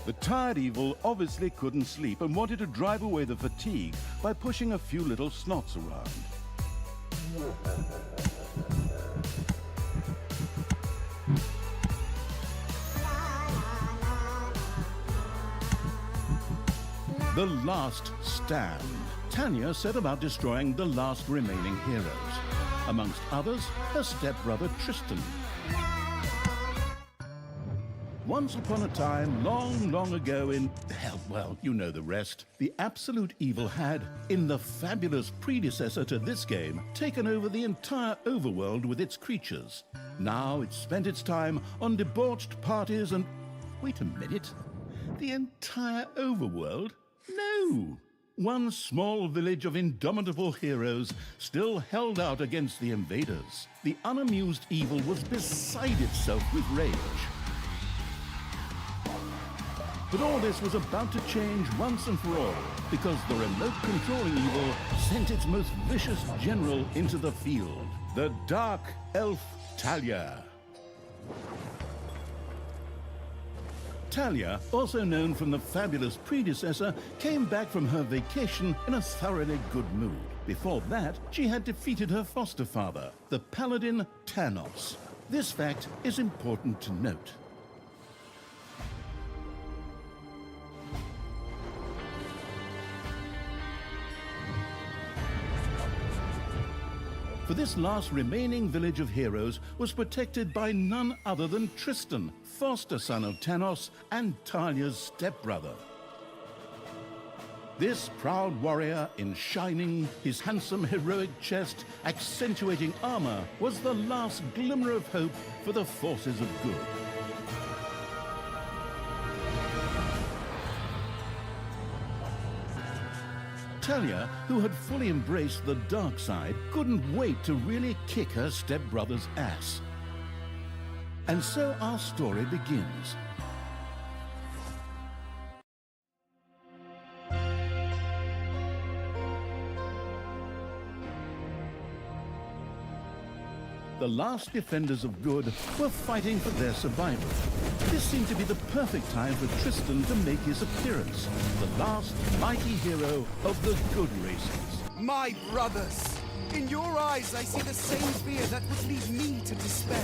The tired evil obviously couldn't sleep and wanted to drive away the fatigue by pushing a few little snots around. The last stand. Tanya set about destroying the last remaining heroes. Amongst others, her stepbrother Tristan. Once upon a time, long, long ago in, well, you know the rest, the absolute evil had, in the fabulous predecessor to this game, taken over the entire overworld with its creatures. Now it spent its time on debauched parties and... Wait a minute. The entire overworld? No! One small village of indomitable heroes still held out against the invaders. The unamused evil was beside itself with rage. But all this was about to change once and for all, because the remote controlling evil sent its most vicious general into the field, the dark elf Talia. Talia, also known from the fabulous predecessor, came back from her vacation in a thoroughly good mood. Before that, she had defeated her foster father, the paladin Tanos. This fact is important to note. For this last remaining village of heroes was protected by none other than Tristan, foster son of Tanos and Talia's stepbrother. This proud warrior in shining, his handsome heroic chest accentuating armor, was the last glimmer of hope for the forces of good. Talia, who had fully embraced the dark side, couldn't wait to really kick her stepbrother's ass. And so our story begins. The last defenders of good were fighting for their survival. This seemed to be the perfect time for Tristan to make his appearance, the last mighty hero of the good races. My brothers! In your eyes I see the same fear that would lead me to despair.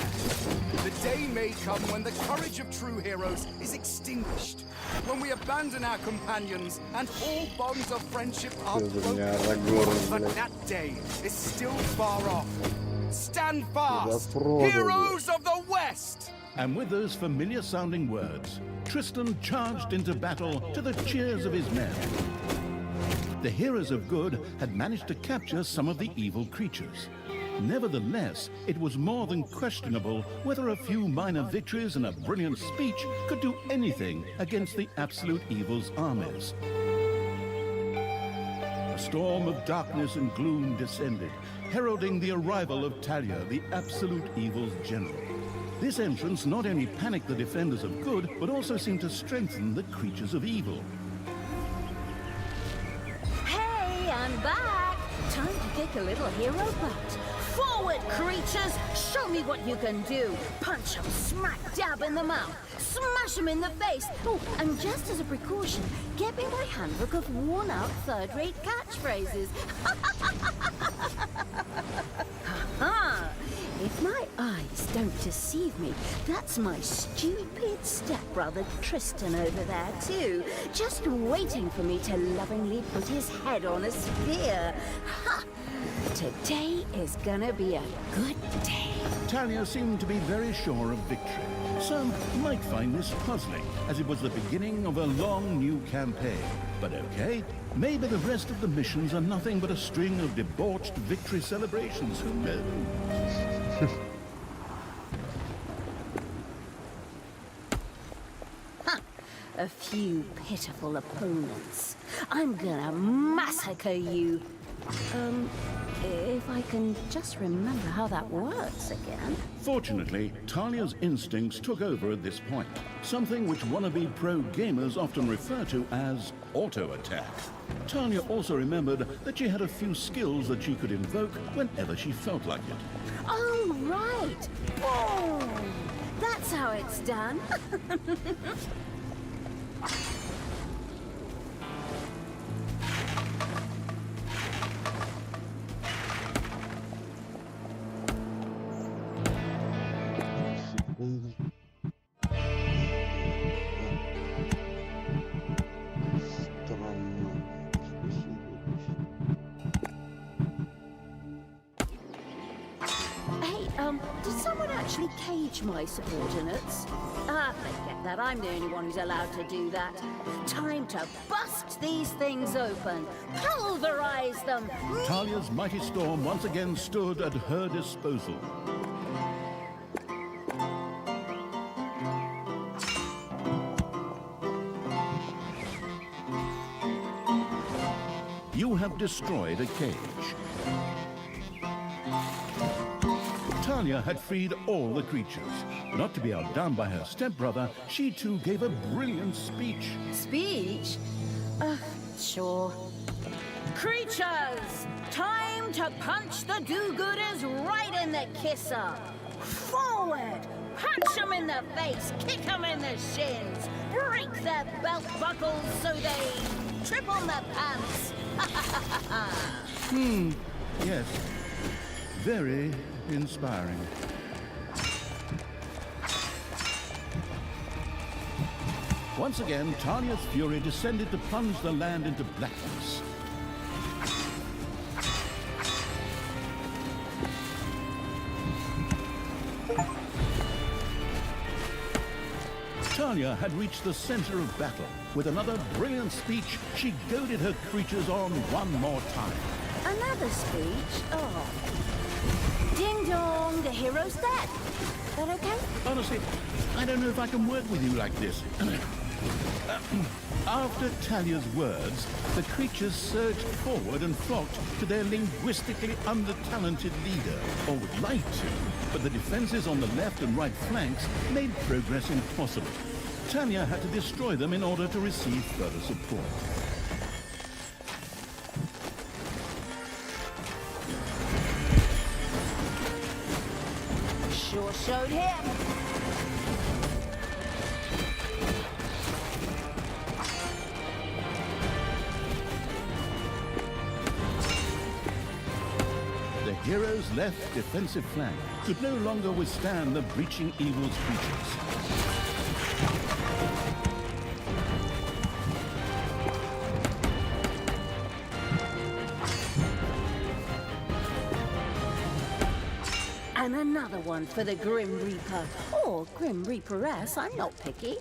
The day may come when the courage of true heroes is extinguished, when we abandon our companions and all bonds of friendship are broken. But that day is still far off. Stand fast, heroes of the West! And with those familiar-sounding words, Tristan charged into battle to the cheers of his men. The heroes of good had managed to capture some of the evil creatures. Nevertheless, it was more than questionable whether a few minor victories and a brilliant speech could do anything against the absolute evil's armies. A storm of darkness and gloom descended, heralding the arrival of Talia, the absolute evil's general. This entrance not only panicked the defenders of good, but also seemed to strengthen the creatures of evil. Hey, I'm back! Time to kick a little hero butt. Forward, creatures! Show me what you can do! Punch them smack dab in the mouth! Smash them in the face! Oh, and just as a precaution, get me my handbook of worn-out third-rate catchphrases. Ha-ha! If my eyes don't deceive me, that's my stupid stepbrother Tristan over there too, just waiting for me to lovingly put his head on a spear. Ha! Today is gonna be a good day. Talia seemed to be very sure of victory. Some might find this puzzling, as it was the beginning of a long new campaign. But okay, maybe the rest of the missions are nothing but a string of debauched victory celebrations, who knows? A few pitiful opponents. I'm gonna massacre you. If I can just remember how that works again. Fortunately, Talia's instincts took over at this point, something which wannabe pro gamers often refer to as auto-attack. Talia also remembered that she had a few skills that she could invoke whenever she felt like it. Oh, right! Boom! That's how it's done. actually cage my subordinates. Ah, forget that. I'm the only one who's allowed to do that. Time to bust these things open. Pulverize them. Talia's mighty storm once again stood at her disposal. You have destroyed a cage. Talia had freed all the creatures. Not to be outdone by her stepbrother, she too gave a brilliant speech. Speech? Sure. Creatures! Time to punch the do-gooders right in the kisser! Forward! Punch them in the face, kick them in the shins, break their belt buckles so they trip on their pants! Yes, very inspiring. Once again, Talia's fury descended to plunge the land into blackness. Talia had reached the center of battle. With another brilliant speech, she goaded her creatures on one more time. Another speech? Oh. Ding dong, the hero's dead. That okay? Honestly, I don't know if I can work with you like this. After Talia's words, the creatures surged forward and flocked to their linguistically under-talented leader, or would like to, but the defenses on the left and right flanks made progress impossible. Talia had to destroy them in order to receive further support. Sure showed him. The hero's left defensive flank could no longer withstand the breaching evil's creatures. And another one for the Grim Reaper. Or Grim Reaperess, I'm not picky.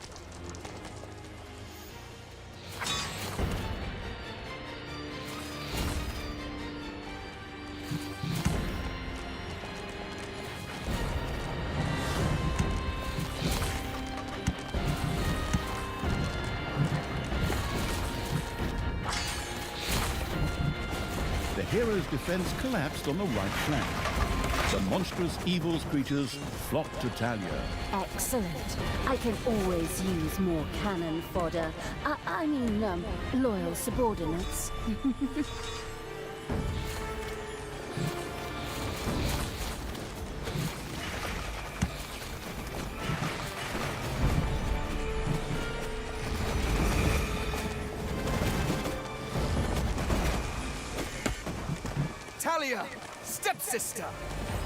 The hero's defense collapsed on the right flank. The monstrous evil's creatures flocked to Talia. Excellent. I can always use more cannon fodder. I mean, loyal subordinates. Talia, stepsister!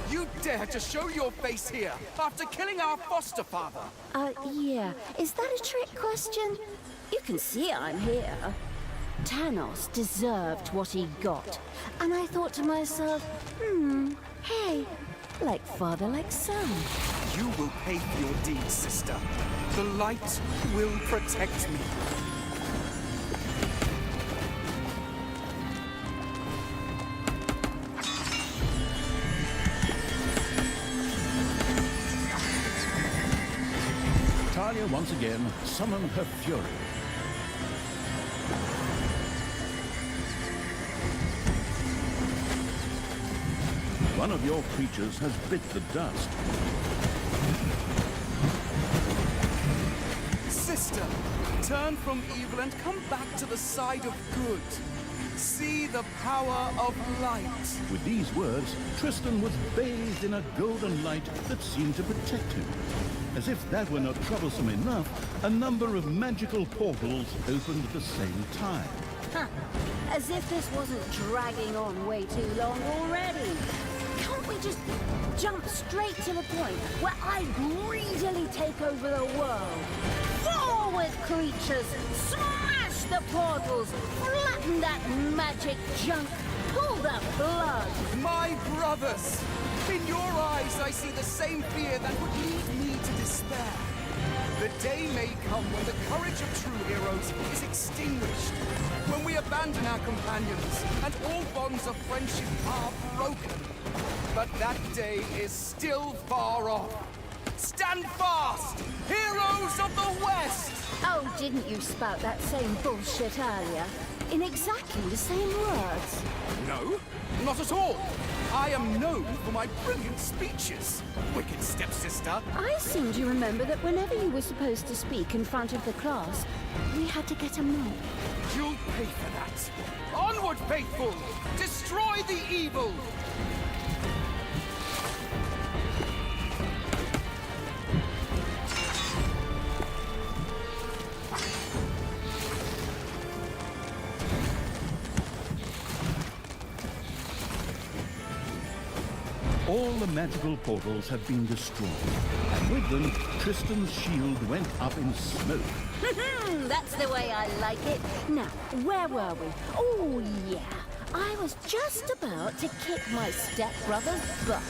You dare to show your face here after killing our foster father? Yeah. Is that a trick question? You can see I'm here. Thanos deserved what he got. And I thought to myself, hey, like father, like son. You will pay for your deeds, sister. The light will protect me. Talia once again summoned her fury. One of your creatures has bit the dust. Sister, turn from evil and come back to the side of good. See the power of light. With these words, Tristan was bathed in a golden light that seemed to protect him. As if that were not troublesome enough, a number of magical portals opened at the same time. Huh. As if this wasn't dragging on way too long already. Can't we just jump straight to the point where I greedily take over the world? Forward, creatures! Smash the portals! Flatten that magic junk! Pull the plug! My brothers! In your eyes, I see the same fear that would lead me to despair. The day may come when the courage of true heroes is extinguished, when we abandon our companions and all bonds of friendship are broken. But that day is still far off. Stand fast, heroes of the West! Oh, didn't you spout that same bullshit earlier? In exactly the same words. No, not at all. I am known for my brilliant speeches, wicked stepsister. I seem to remember that whenever you were supposed to speak in front of the class, we had to get a mock. You'll pay for that. Onward, faithful! Destroy the evil! All the magical portals have been destroyed, and with them, Tristan's shield went up in smoke. That's the way I like it. Now, where were we? Oh, yeah. I was just about to kick my stepbrother's butt.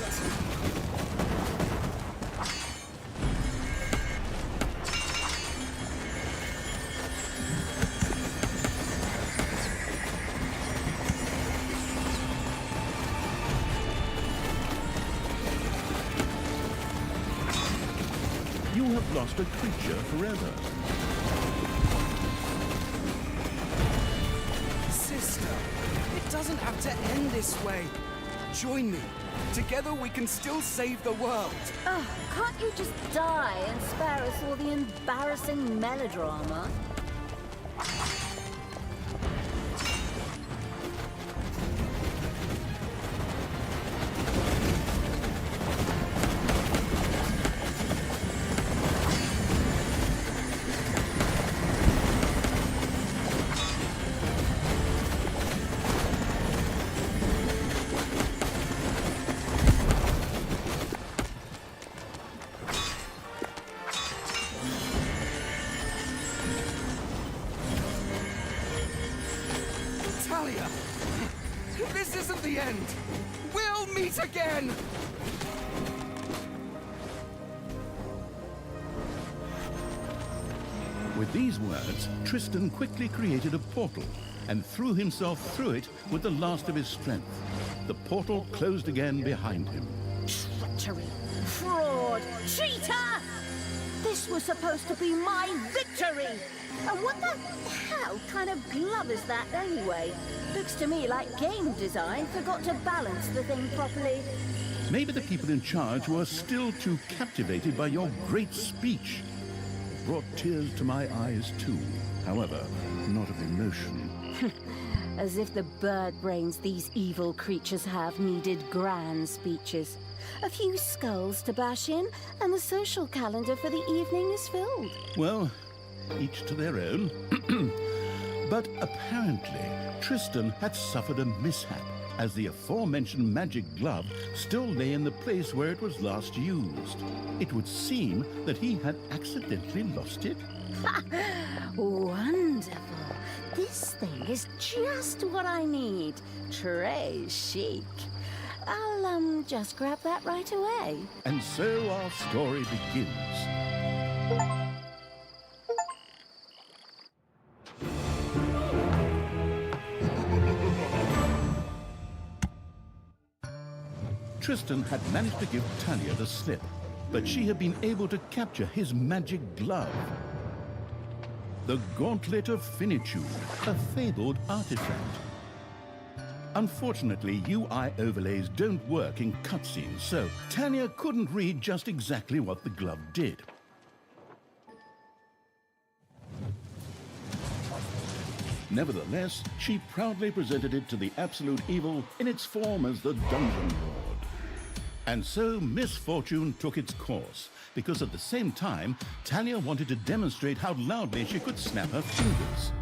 You have lost a creature forever. Sister, it doesn't have to end this way. Join me. Together we can still save the world. Oh, can't you just die and spare us all the embarrassing melodrama? Talia, this isn't the end. We'll meet again. With these words, Tristan quickly created a portal and threw himself through it with the last of his strength. The portal closed again behind him. Treachery! Fraud! Cheater! This was supposed to be my victory! And what the hell kind of glove is that anyway? Looks to me like game design forgot to balance the thing properly. Maybe the people in charge were still too captivated by your great speech. It brought tears to my eyes too, however, not of emotion. As if the bird brains these evil creatures have needed grand speeches. A few skulls to bash in, and the social calendar for the evening is filled. Well, each to their own. But apparently, Tristan had suffered a mishap, as the aforementioned magic glove still lay in the place where it was last used. It would seem that he had accidentally lost it. Wonderful. This thing is just what I need. Très chic. I'll, just grab that right away. And so our story begins. Tristan had managed to give Talia the slip, but she had been able to capture his magic glove. The Gauntlet of Finitude, a fabled artifact. Unfortunately, UI overlays don't work in cutscenes, so Talia couldn't read just exactly what the glove did. Nevertheless, she proudly presented it to the Absolute Evil in its form as the Dungeon Lord. And so misfortune took its course, because at the same time, Talia wanted to demonstrate how loudly she could snap her fingers.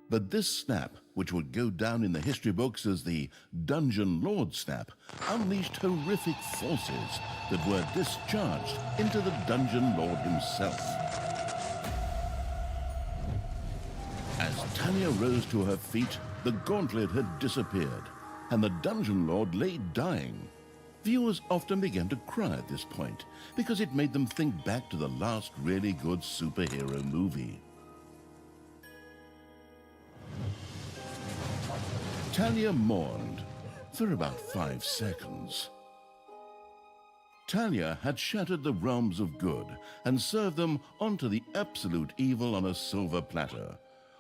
But this snap, which would go down in the history books as the Dungeon Lord snap, unleashed horrific forces that were discharged into the Dungeon Lord himself. As Talia rose to her feet, the gauntlet had disappeared, and the dungeon lord lay dying. Viewers often began to cry at this point because it made them think back to the last really good superhero movie. Talia mourned for about 5 seconds. Talia had shattered the realms of good and served them onto the absolute evil on a silver platter,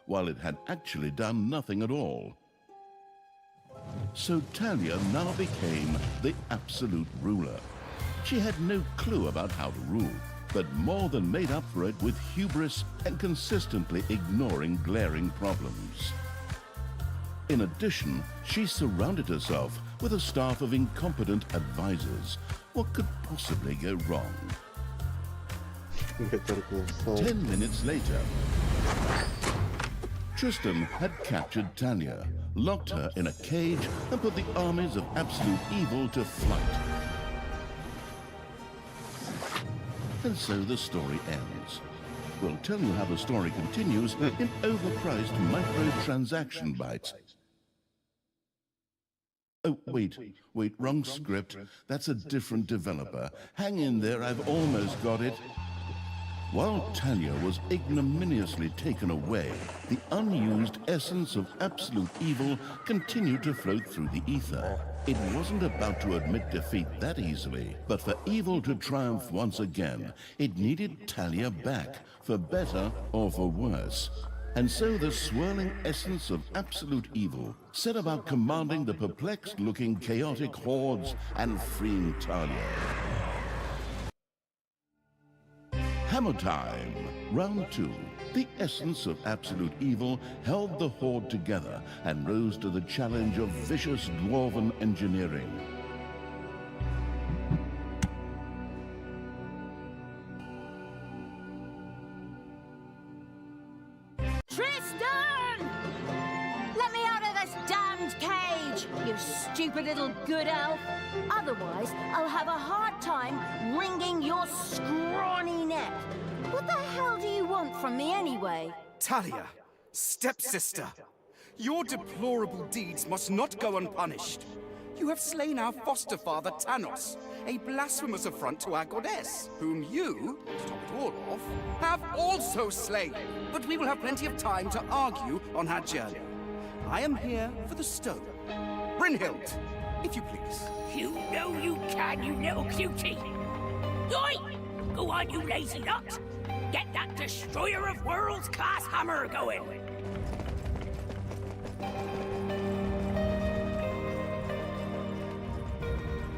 while it had actually done nothing at all. So Talia now became the absolute ruler. She had no clue about how to rule, but more than made up for it with hubris and consistently ignoring glaring problems. In addition, she surrounded herself with a staff of incompetent advisors. What could possibly go wrong? 10 minutes later, Tristan had captured Talia, locked her in a cage, and put the armies of absolute evil to flight. And so the story ends. We'll tell you how the story continues in overpriced microtransaction bites. Oh, wait, wrong script. That's a different developer. Hang in there, I've almost got it. While Talia was ignominiously taken away, the unused essence of absolute evil continued to float through the ether. It wasn't about to admit defeat that easily, but for evil to triumph once again, it needed Talia back, for better or for worse. And so the swirling essence of absolute evil set about commanding the perplexed-looking chaotic hordes and freeing Talia. Hammer time, round 2. The essence of absolute evil held the horde together and rose to the challenge of vicious dwarven engineering. Tristan! Let me out of this damned cage, you stupid little good elf. Otherwise, I'll have a hard time wringing your scrawny neck. What the hell do you want from me anyway? Talia, stepsister, your deplorable deeds must not go unpunished. You have slain our foster father Thanos, a blasphemous affront to our goddess, whom you, to top it all off, have also slain. But we will have plenty of time to argue on our journey. I am here for the stone. Brynhild, if you please. You know you can, you little cutie. Oi! Go on, you lazy nut. Get that destroyer of worlds class hammer going.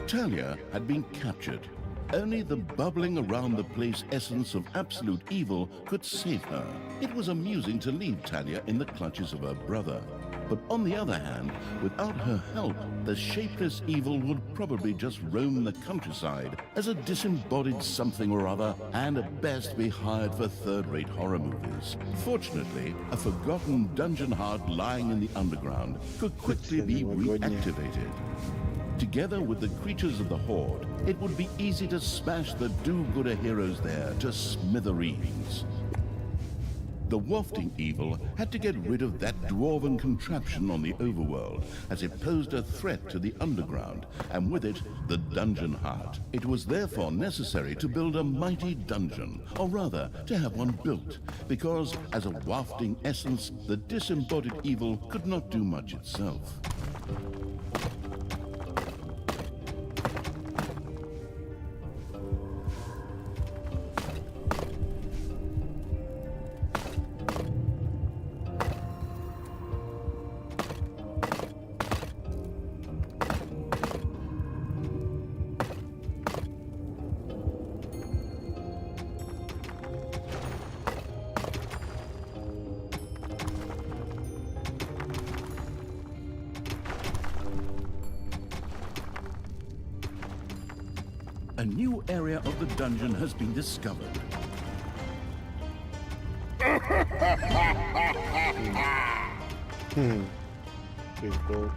Talia had been captured. Only the bubbling around the place essence of absolute evil could save her. It was amusing to leave Talia in the clutches of her brother. But on the other hand, without her help, the shapeless evil would probably just roam the countryside as a disembodied something or other, and at best be hired for third-rate horror movies. Fortunately, a forgotten dungeon heart lying in the underground could quickly be reactivated. Together with the creatures of the Horde, it would be easy to smash the do-gooder heroes there to smithereens. The wafting evil had to get rid of that dwarven contraption on the overworld, as it posed a threat to the underground, and with it, the dungeon heart. It was therefore necessary to build a mighty dungeon, or rather, to have one built, because as a wafting essence, the disembodied evil could not do much itself. A new area of the dungeon has been discovered. People.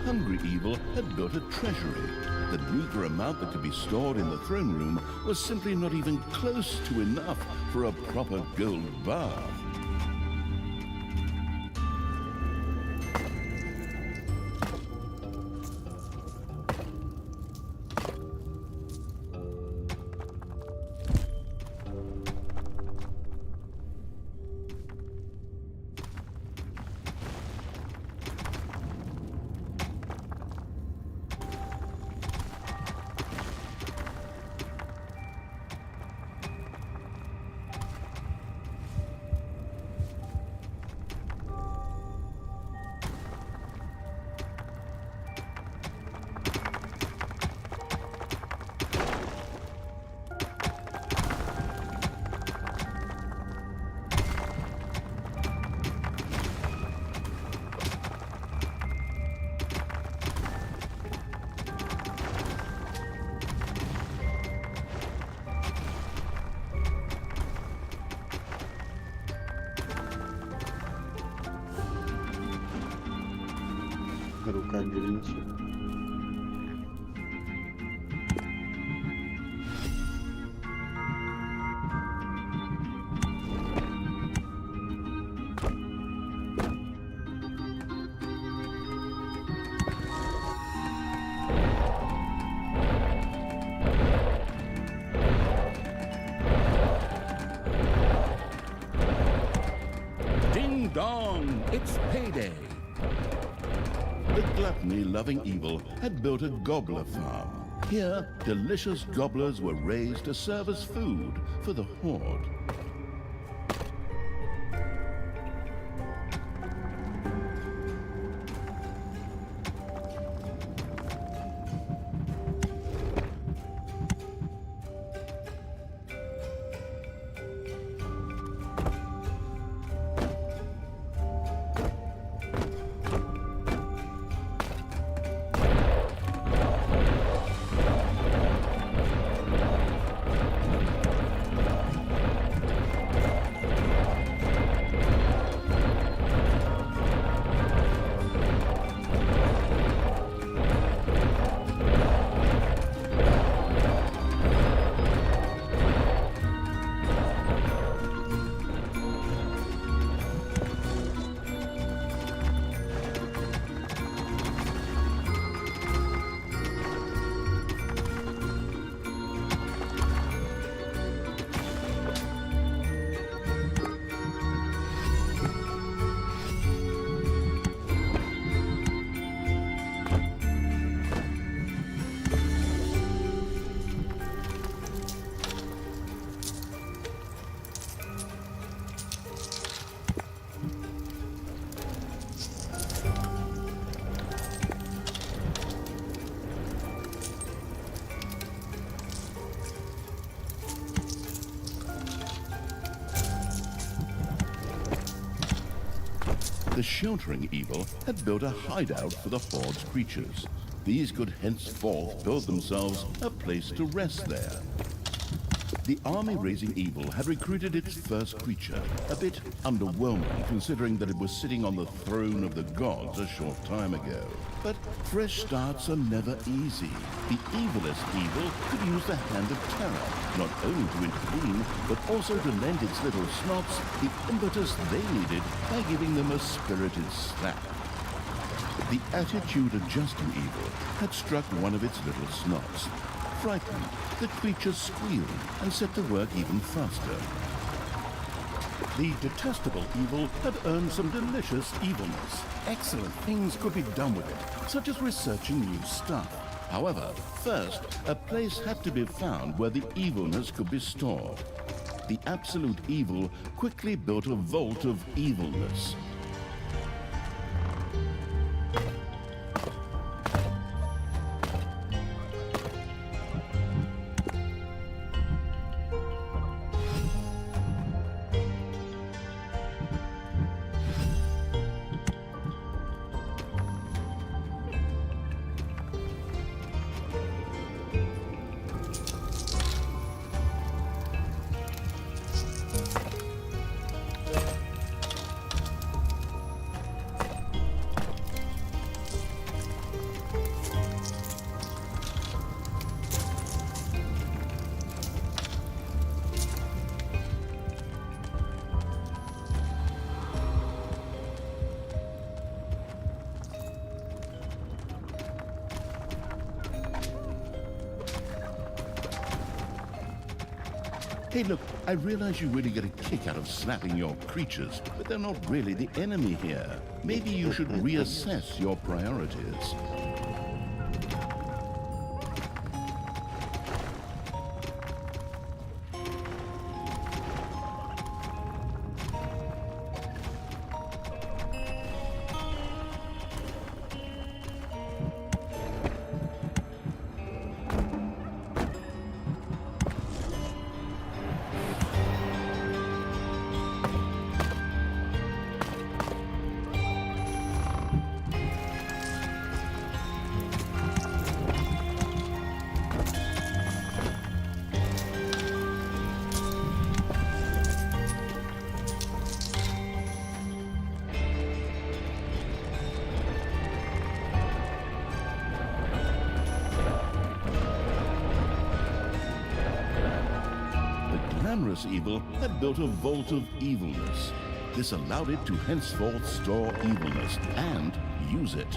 hungry evil had built a treasury. The meager amount that could be stored in the throne room was simply not even close to enough for a proper gold bath. Рука Гринча. Ding dong, it's payday. The gluttony-loving evil had built a gobbler farm. Here, delicious gobblers were raised to serve as food for the horde. The sheltering evil had built a hideout for the horde's creatures. These could henceforth build themselves a place to rest there. The army-raising evil had recruited its first creature, a bit underwhelming considering that it was sitting on the throne of the gods a short time ago. But fresh starts are never easy. The evilest evil could use the hand of terror, not only to intervene, but also to lend its little snots the impetus they needed by giving them a spirited slap. The attitude adjusting evil had struck one of its little snots. Frightened, the creature squealed and set to work even faster. The detestable evil had earned some delicious evilness. Excellent things could be done with it, such as researching new stuff. However, first, a place had to be found where the evilness could be stored. The absolute evil quickly built a vault of evilness. Hey, look, I realize you really get a kick out of slapping your creatures, but they're not really the enemy here. Maybe you should reassess your priorities. Glamorous evil had built a vault of evilness. This allowed it to henceforth store evilness and use it.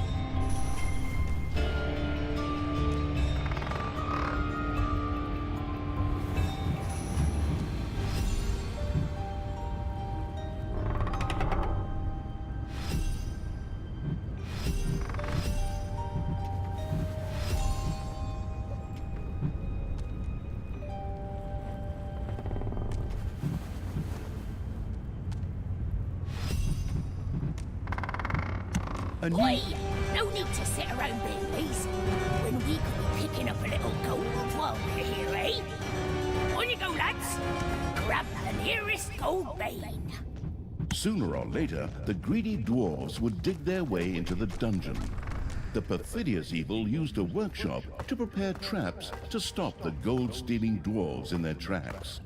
Oi! No need to sit around being lazy when we could be picking up a little gold while we're here, eh? On you go, lads! Grab the nearest gold vein. Sooner or later, the greedy dwarves would dig their way into the dungeon. The perfidious evil used a workshop to prepare traps to stop the gold-stealing dwarves in their tracks.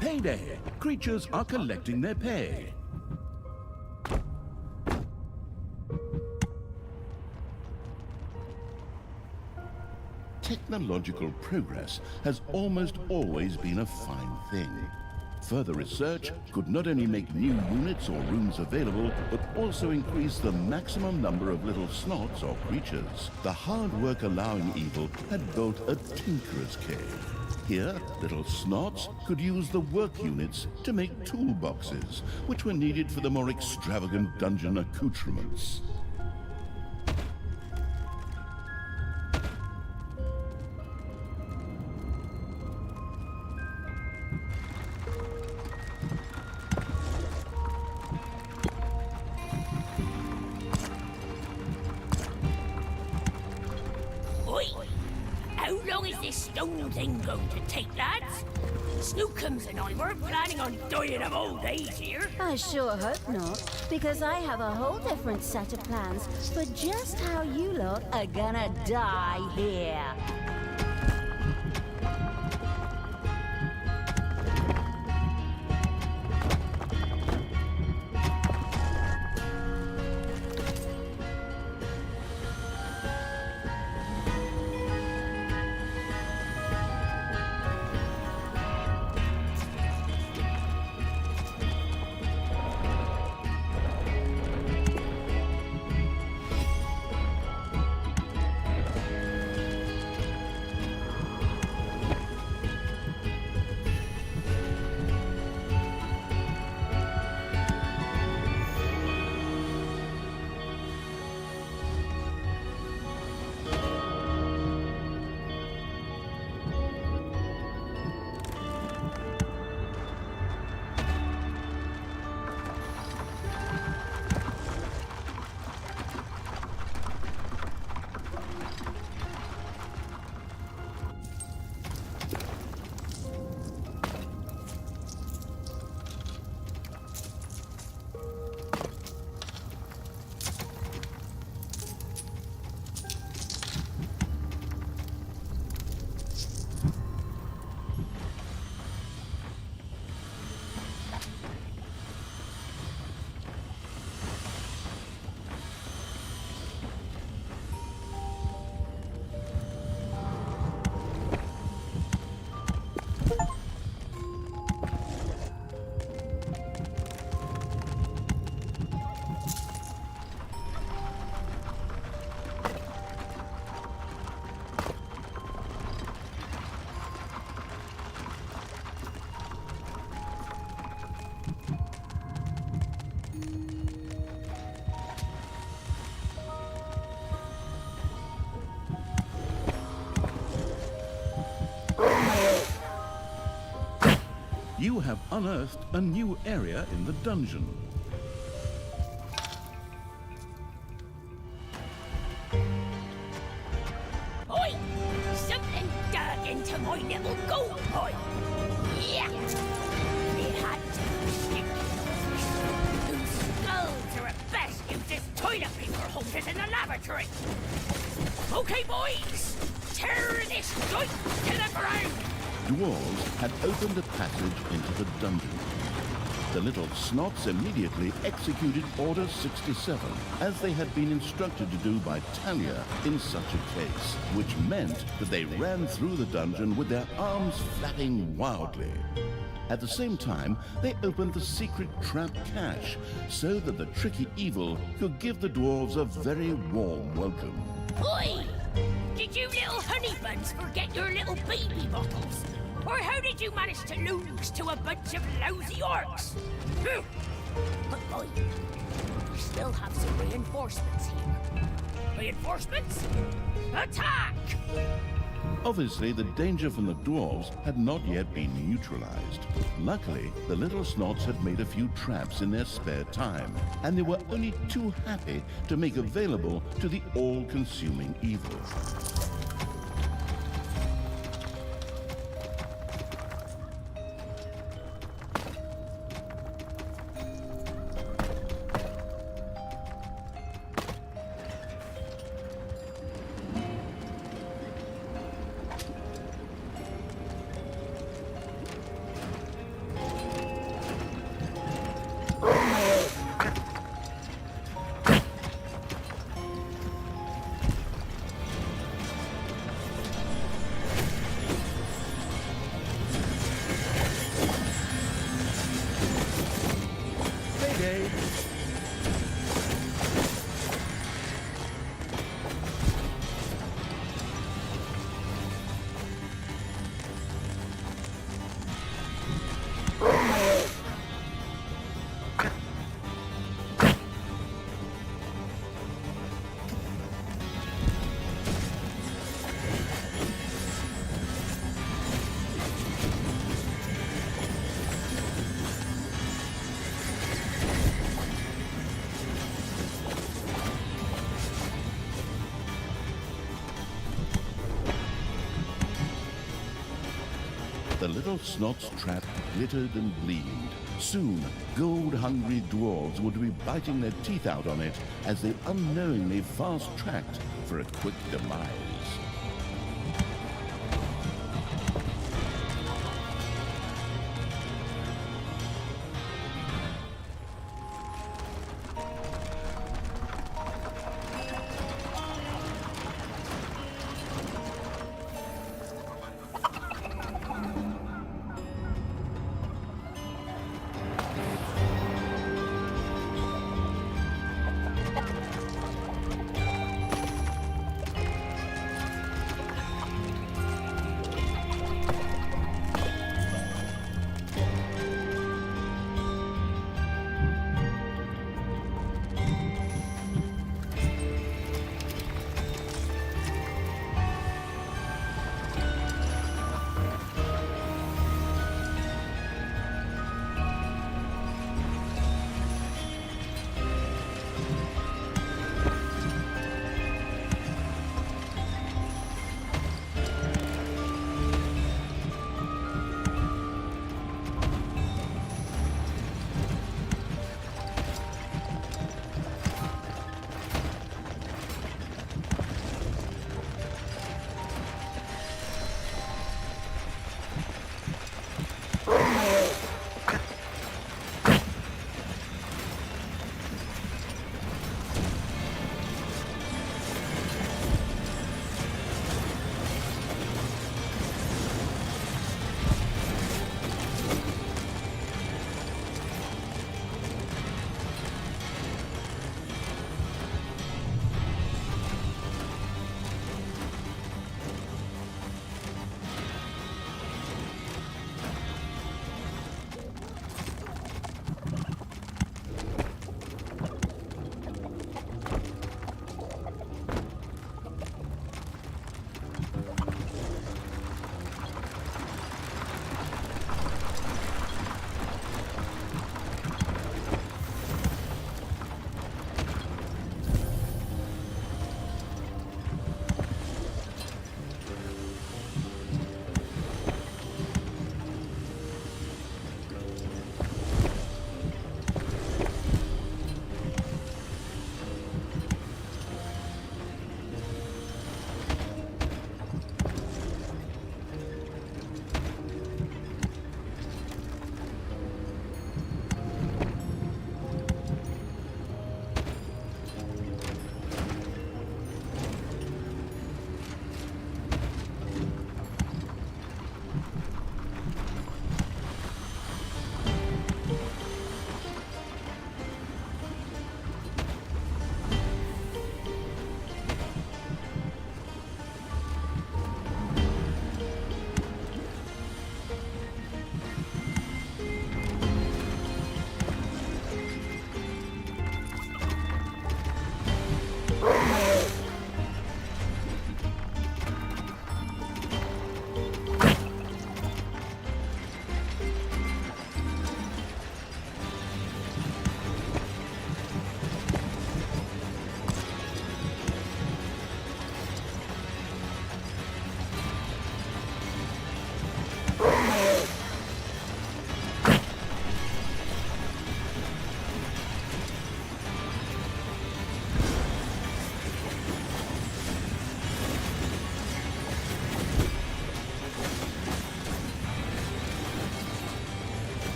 Payday! Creatures are collecting their pay. Technological progress has almost always been a fine thing. Further research could not only make new units or rooms available, but also increase the maximum number of little snots or creatures. The hard work allowing evil had built a tinkerer's cave. Here, little snots could use the work units to make toolboxes, which were needed for the more extravagant dungeon accoutrements. Stone thing going to take, lads? Snookums and I weren't planning on dying of old age here. I sure hope not, because I have a whole different set of plans for just how you lot are gonna die here. you have unearthed a new area in the dungeon. Oi! Something dug into my little gold mine. Yeah! It had to be stinky. Those skulls are at best used as toilet paper holders in the lavatory. Okay, boys! Tear this joint to the ground! Dwarves had opened a passage into the dungeon. The little snots immediately executed Order 67, as they had been instructed to do by Talia in such a case, which meant that they ran through the dungeon with their arms flapping wildly. At the same time, they opened the secret trap cache, so that the tricky evil could give the dwarves a very warm welcome. Oi! Did you little honey buns forget your little baby bottles? Or how did you manage to lose to a bunch of lousy orcs? But boy, we still have some reinforcements here. Reinforcements? Attack! Obviously, the danger from the dwarves had not yet been neutralized. Luckily, the little snots had made a few traps in their spare time, and they were only too happy to make available to the all-consuming evil. The little snot's trap glittered and gleamed. Soon, gold-hungry dwarves would be biting their teeth out on it as they unknowingly fast-tracked for a quick demise.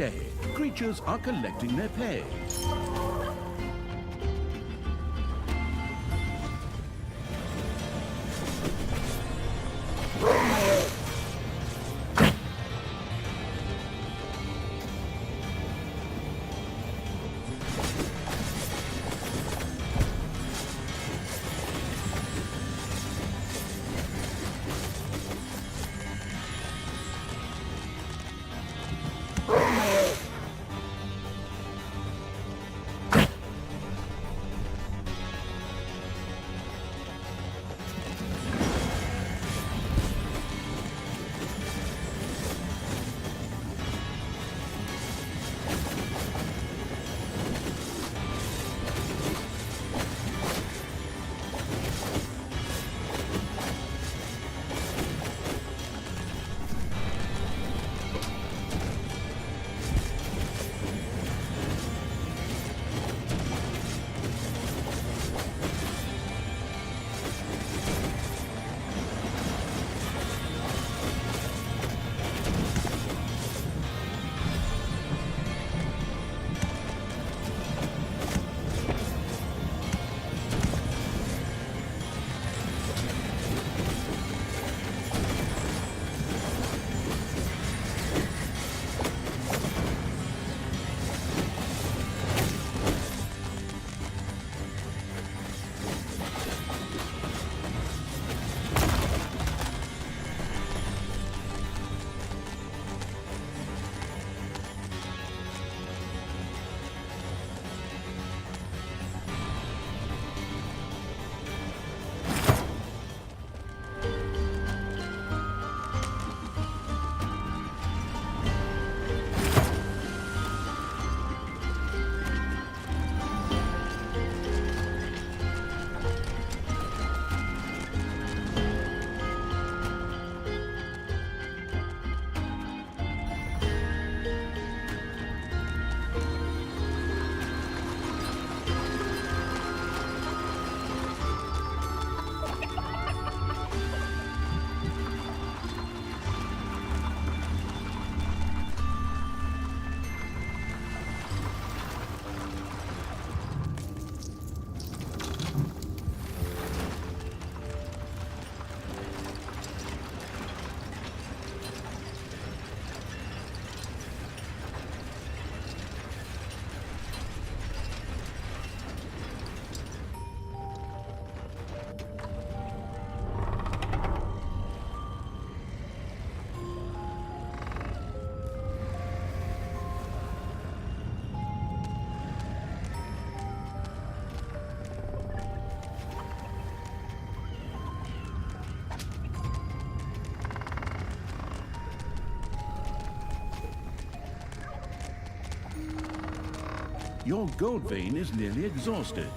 day, creatures are collecting their pay. Your gold vein is nearly exhausted.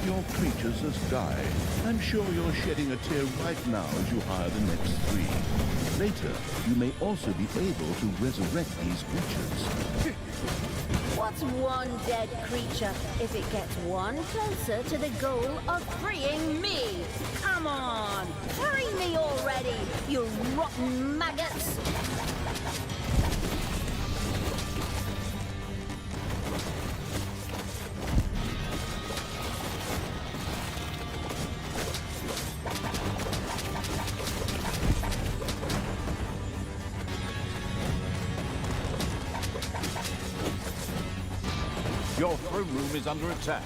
Your creatures has died. I'm sure you're shedding a tear right now as you hire the next 3. Later, you may also be able to resurrect these creatures. What's one dead creature if it gets one closer to the goal of freeing me? Come on, free me already, you rotten maggots! Your throne room is under attack.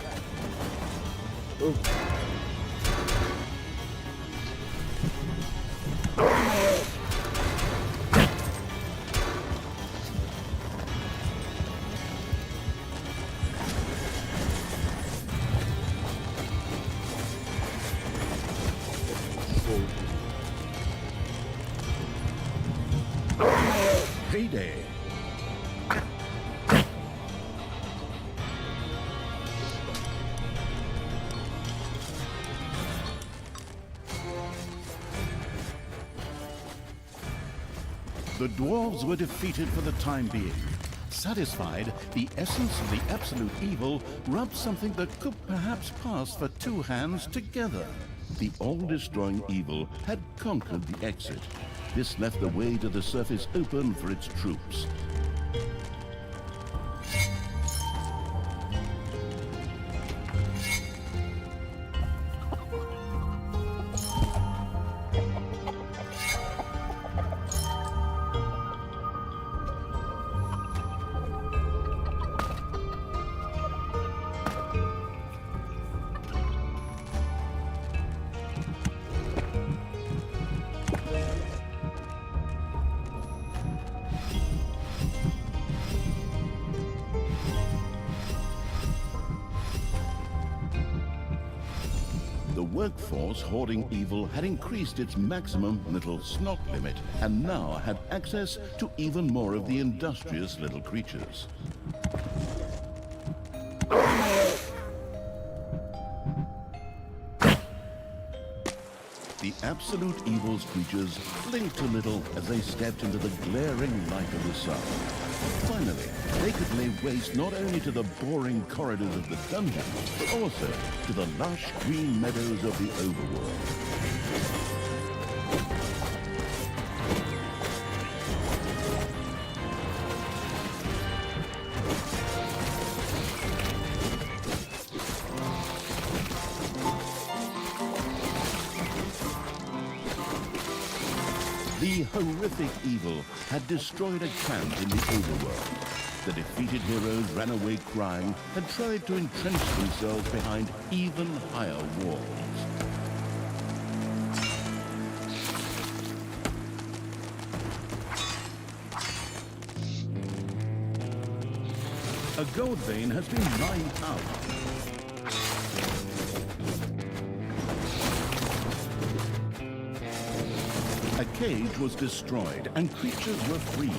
payday. The dwarves were defeated for the time being. Satisfied, the essence of the absolute evil rubbed something that could perhaps pass for two hands together. The all-destroying evil had conquered the exit. This left the way to the surface open for its troops. The workforce hoarding evil had increased its maximum little snot limit and now had access to even more of the industrious little creatures. The absolute evil's creatures blinked a little as they stepped into the glaring light of the sun. Finally, they could lay waste not only to the boring corridors of the dungeon, but also to the lush green meadows of the overworld. The horrific evil had destroyed a camp in the overworld. The defeated heroes ran away crying and tried to entrench themselves behind even higher walls. A gold vein has been mined out. A cage was destroyed and creatures were freed.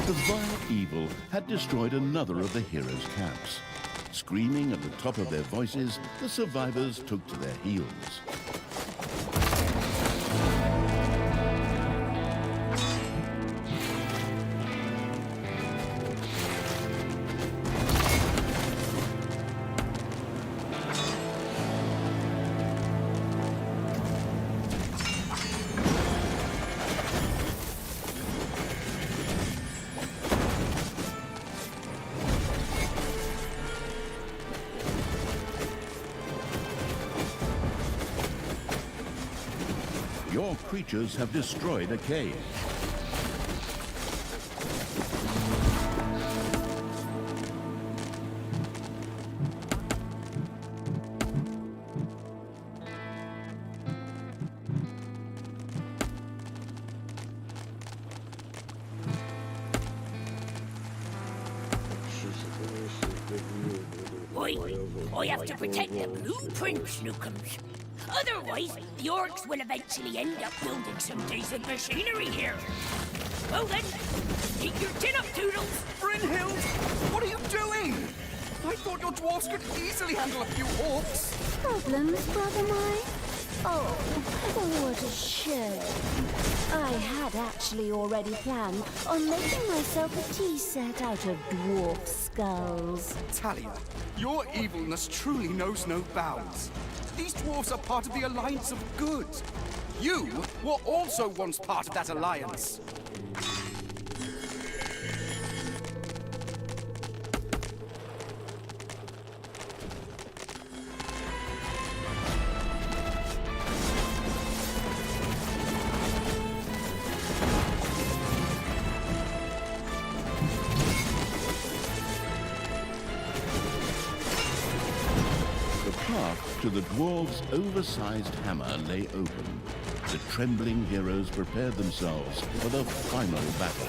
The vile evil had destroyed another of the heroes' camps. Screaming at the top of their voices, the survivors took to their heels. Your creatures have destroyed a cave. I have to protect the blueprints, Snookums. Otherwise, the orcs will eventually end up building some decent machinery here. Well then, keep your chin up, Toodles. Brynhild, what are you doing? I thought your dwarves could easily handle a few orcs. Problems, brother mine? Oh, what a shame. I had actually already planned on making myself a tea set out of dwarf skulls. Talia, your evilness truly knows no bounds. These dwarves are part of the Alliance of Good. You were also once part of that alliance. To the dwarves' oversized hammer lay open. The trembling heroes prepared themselves for the final battle.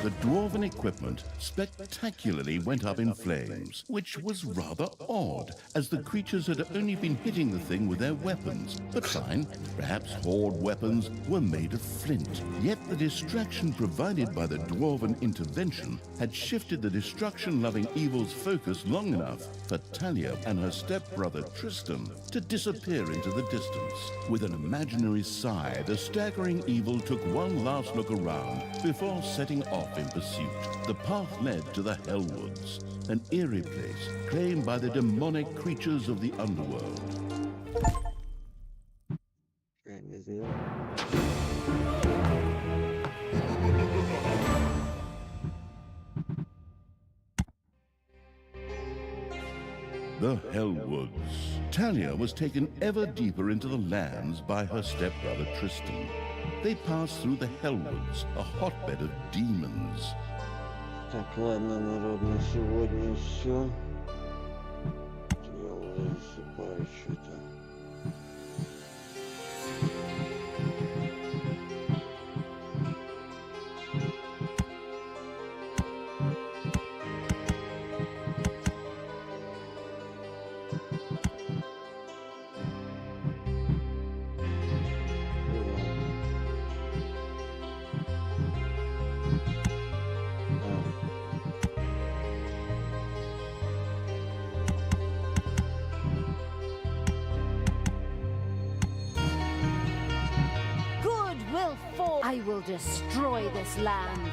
The dwarven equipment spectacularly went up in flames, which was rather odd, as the creatures had only been hitting the thing with their weapons. But fine, perhaps horde weapons were made of flint. Yet the distraction provided by the dwarven intervention had shifted the destruction-loving evil's focus long enough for Talia and her stepbrother Tristan to disappear into the distance. With an imaginary sigh, the staggering evil took one last look around before setting off in pursuit. The path led to the Hellwoods, an eerie place claimed by the demonic creatures of the underworld. The Hellwoods. Talia was taken ever deeper into the lands by her stepbrother Tristan. They passed through the Hellwoods, a hotbed of demons. Так, ладно, народ, на сегодня все. Я уже засыпаю что-то. I will destroy this land.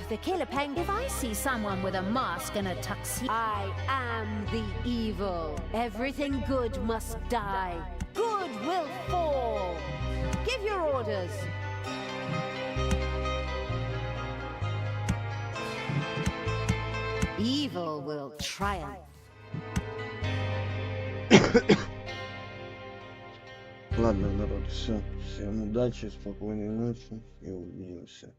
The killer peng. If I see someone with a mask and a tuxedo, I am the evil. Everything good must die. Good will fall. Give your orders. Evil will triumph. Ладно, народ, все. Всем удачи, спокойной ночи и увидимся.